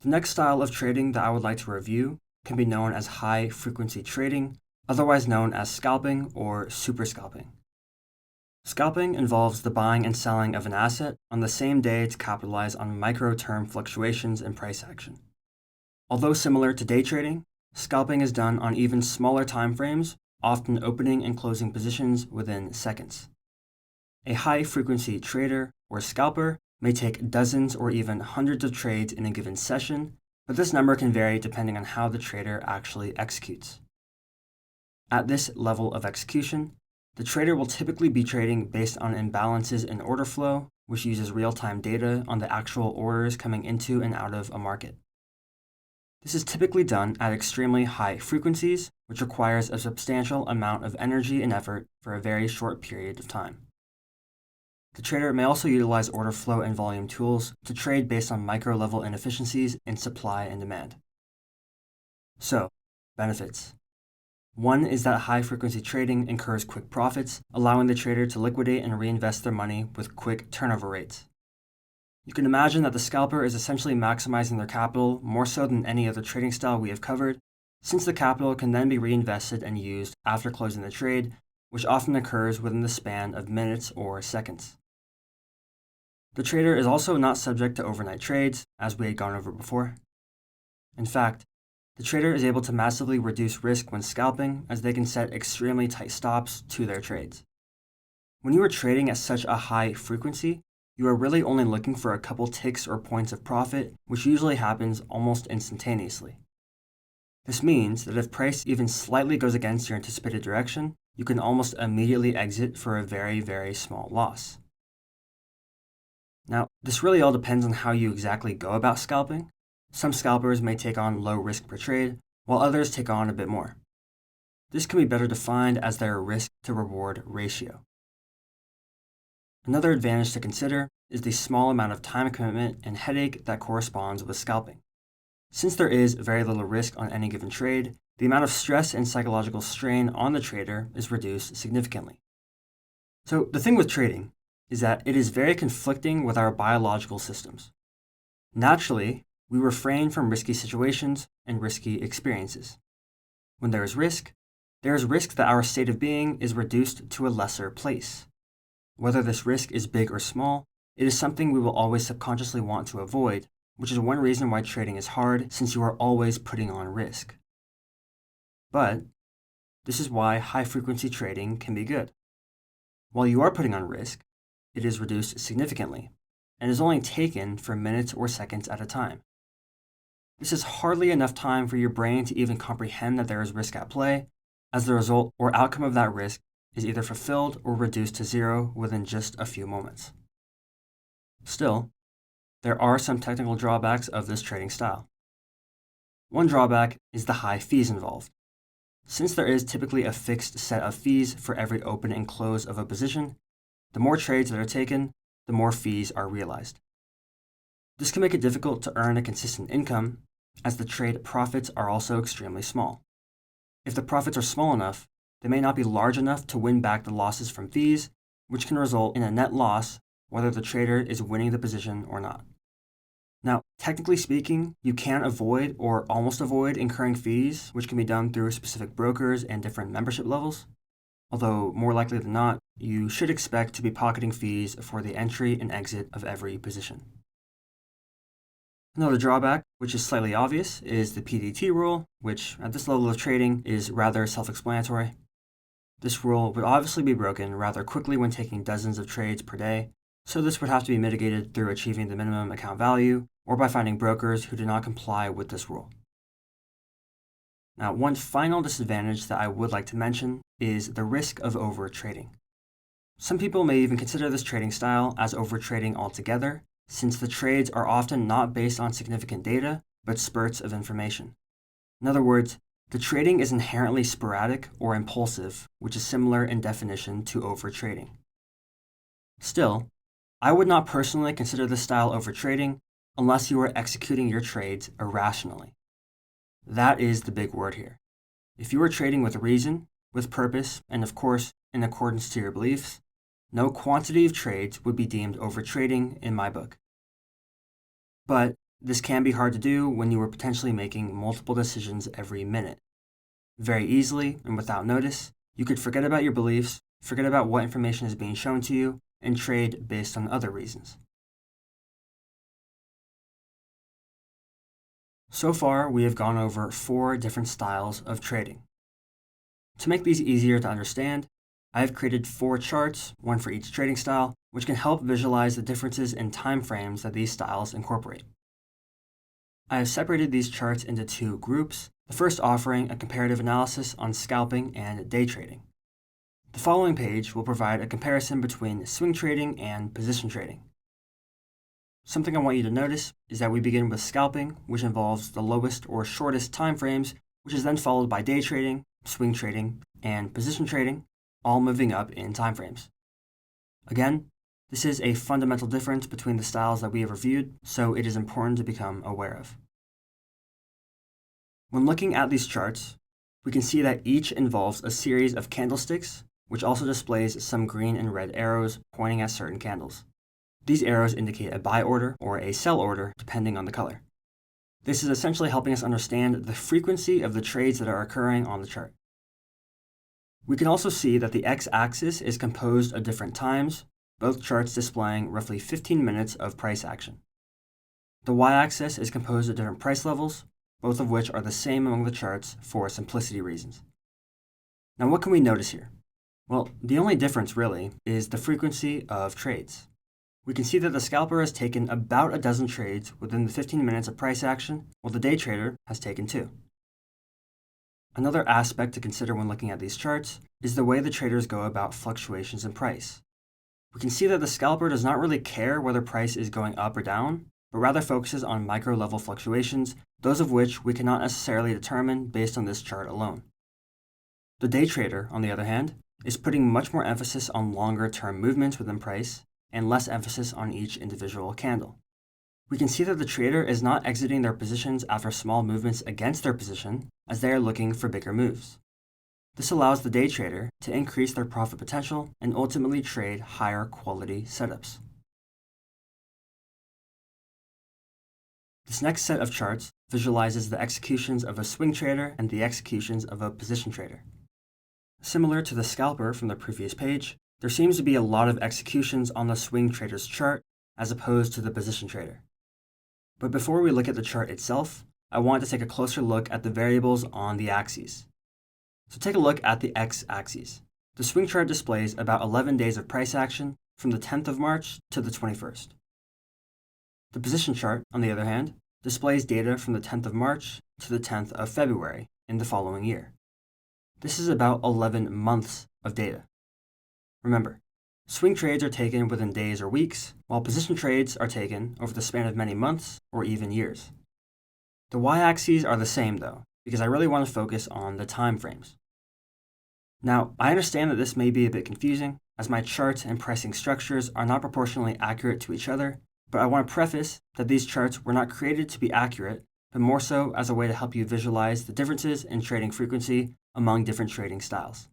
The next style of trading that I would like to review can be known as high-frequency trading, otherwise known as scalping or super scalping. Scalping involves the buying and selling of an asset on the same day to capitalize on micro-term fluctuations in price action. Although similar to day trading, scalping is done on even smaller time frames, often opening and closing positions within seconds. A high-frequency trader or scalper may take dozens or even hundreds of trades in a given session, but this number can vary depending on how the trader actually executes. At this level of execution, the trader will typically be trading based on imbalances in order flow, which uses real-time data on the actual orders coming into and out of a market. This is typically done at extremely high frequencies, which requires a substantial amount of energy and effort for a very short period of time. The trader may also utilize order flow and volume tools to trade based on micro-level inefficiencies in supply and demand. So, benefits. One is that high-frequency trading incurs quick profits, allowing the trader to liquidate and reinvest their money with quick turnover rates. You can imagine that the scalper is essentially maximizing their capital more so than any other trading style we have covered, since the capital can then be reinvested and used after closing the trade, which often occurs within the span of minutes or seconds. The trader is also not subject to overnight trades, as we had gone over before. In fact, the trader is able to massively reduce risk when scalping, as they can set extremely tight stops to their trades. When you are trading at such a high frequency, you are really only looking for a couple ticks or points of profit, which usually happens almost instantaneously. This means that if price even slightly goes against your anticipated direction, you can almost immediately exit for a very, very small loss. Now, this really all depends on how you exactly go about scalping. Some scalpers may take on low risk per trade, while others take on a bit more. This can be better defined as their risk to reward ratio. Another advantage to consider is the small amount of time commitment and headache that corresponds with scalping. Since there is very little risk on any given trade, the amount of stress and psychological strain on the trader is reduced significantly. So the thing with trading is that it is very conflicting with our biological systems. Naturally, we refrain from risky situations and risky experiences. When there is risk that our state of being is reduced to a lesser place. Whether this risk is big or small, it is something we will always subconsciously want to avoid, which is one reason why trading is hard, since you are always putting on risk. But this is why high-frequency trading can be good. While you are putting on risk, it is reduced significantly, and is only taken for minutes or seconds at a time. This is hardly enough time for your brain to even comprehend that there is risk at play, as the result or outcome of that risk is either fulfilled or reduced to zero within just a few moments. Still, there are some technical drawbacks of this trading style. One drawback is the high fees involved. Since there is typically a fixed set of fees for every open and close of a position, the more trades that are taken, the more fees are realized. This can make it difficult to earn a consistent income, as the trade profits are also extremely small. If the profits are small enough, they may not be large enough to win back the losses from fees, which can result in a net loss whether the trader is winning the position or not. Now, technically speaking, you can avoid or almost avoid incurring fees, which can be done through specific brokers and different membership levels. Although, more likely than not, you should expect to be pocketing fees for the entry and exit of every position. Another drawback, which is slightly obvious, is the PDT rule, which at this level of trading is rather self-explanatory. This rule would obviously be broken rather quickly when taking dozens of trades per day, so this would have to be mitigated through achieving the minimum account value or by finding brokers who do not comply with this rule. Now, one final disadvantage that I would like to mention is the risk of overtrading. Some people may even consider this trading style as overtrading altogether, since the trades are often not based on significant data, but spurts of information. In other words, the trading is inherently sporadic or impulsive, which is similar in definition to overtrading. Still, I would not personally consider this style overtrading unless you are executing your trades irrationally. That is the big word here. If you are trading with reason, with purpose, and of course, in accordance to your beliefs, no quantity of trades would be deemed overtrading in my book. But This can be hard to do when you are potentially making multiple decisions every minute. Very easily and without notice, you could forget about your beliefs, forget about what information is being shown to you, and trade based on other reasons. So far, we have gone over 4 different styles of trading. To make these easier to understand, I have created 4 charts, one for each trading style, which can help visualize the differences in time frames that these styles incorporate. I have separated these charts into 2 groups, the first offering a comparative analysis on scalping and day trading. The following page will provide a comparison between swing trading and position trading. Something I want you to notice is that we begin with scalping, which involves the lowest or shortest time frames, which is then followed by day trading, swing trading, and position trading, all moving up in time frames. Again, this is a fundamental difference between the styles that we have reviewed, so it is important to become aware of. When looking at these charts, we can see that each involves a series of candlesticks, which also displays some green and red arrows pointing at certain candles. These arrows indicate a buy order or a sell order, depending on the color. This is essentially helping us understand the frequency of the trades that are occurring on the chart. We can also see that the x-axis is composed of different times, both charts displaying roughly 15 minutes of price action. The y-axis is composed of different price levels, both of which are the same among the charts for simplicity reasons. Now, what can we notice here? Well, the only difference really is the frequency of trades. We can see that the scalper has taken about a dozen trades within the 15 minutes of price action, while the day trader has taken 2. Another aspect to consider when looking at these charts is the way the traders go about fluctuations in price. We can see that the scalper does not really care whether price is going up or down, but rather focuses on micro-level fluctuations, those of which we cannot necessarily determine based on this chart alone. The day trader, on the other hand, is putting much more emphasis on longer-term movements within price and less emphasis on each individual candle. We can see that the trader is not exiting their positions after small movements against their position, as they are looking for bigger moves. This allows the day trader to increase their profit potential and ultimately trade higher quality setups. This next set of charts visualizes the executions of a swing trader and the executions of a position trader. Similar to the scalper from the previous page, there seems to be a lot of executions on the swing trader's chart as opposed to the position trader. But before we look at the chart itself, I want to take a closer look at the variables on the axes. So take a look at the x-axis. The swing chart displays about 11 days of price action from the 10th of March to the 21st. The position chart, on the other hand, displays data from the 10th of March to the 10th of February in the following year. This is about 11 months of data. Remember, swing trades are taken within days or weeks, while position trades are taken over the span of many months or even years. The y-axes are the same though, because I really want to focus on the time frames. Now, I understand that this may be a bit confusing, as my charts and pricing structures are not proportionally accurate to each other, but I want to preface that these charts were not created to be accurate, but more so as a way to help you visualize the differences in trading frequency among different trading styles.